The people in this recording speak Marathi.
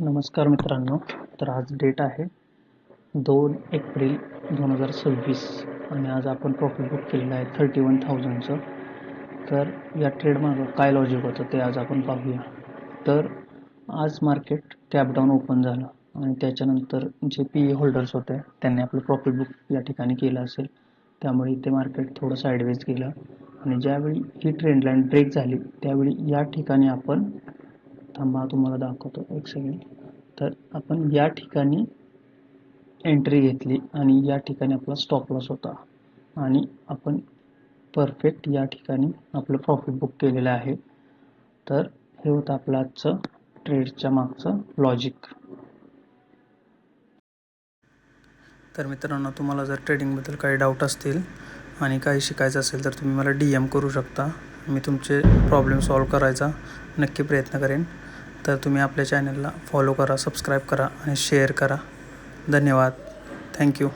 नमस्कार मित्रांनो. तर आज डेट आहे 2 एप्रिल 2026 आणि आज आपण प्रॉफिट बुक केलेलं आहे 31,000चं. तर या ट्रेडमागं काय लॉजिक होतं ते आज आपण पाहूया. तर आज मार्केट टॅप डाऊन ओपन झालं आणि त्याच्यानंतर जे PE होल्डर्स होते त्यांनी आपलं प्रॉफिट बुक या ठिकाणी केलं असेल, त्यामुळे इथे मार्केट थोडं साईडवेज गेलं आणि ज्यावेळी ही ट्रेंड लाईन ब्रेक झाली त्यावेळी या ठिकाणी आपण तुम्हाला दाखवतो एक सेकंड. तर आपण या ठिकाणी एंट्री घेतली आणि या ठिकाणी आपला स्टॉप लॉस होता आणि आपण परफेक्ट या ठिकाणी आपलं प्रॉफिट बुक केलेलं आहे. तर हे होतं आपलं आजचं ट्रेडच्या मागचं लॉजिक. तर मित्रांनो, तुम्हाला जर ट्रेडिंगबद्दल काही डाऊट असतील आणि काही शिकायचं असेल तर तुम्ही मला DM करू शकता. मी तुमचे प्रॉब्लेम सॉल्व करायचा नक्की प्रयत्न करेन. तर तुम्ही आपल्या चॅनलला फॉलो करा, सबस्क्राईब करा आणि शेअर करा. धन्यवाद. थँक्यू.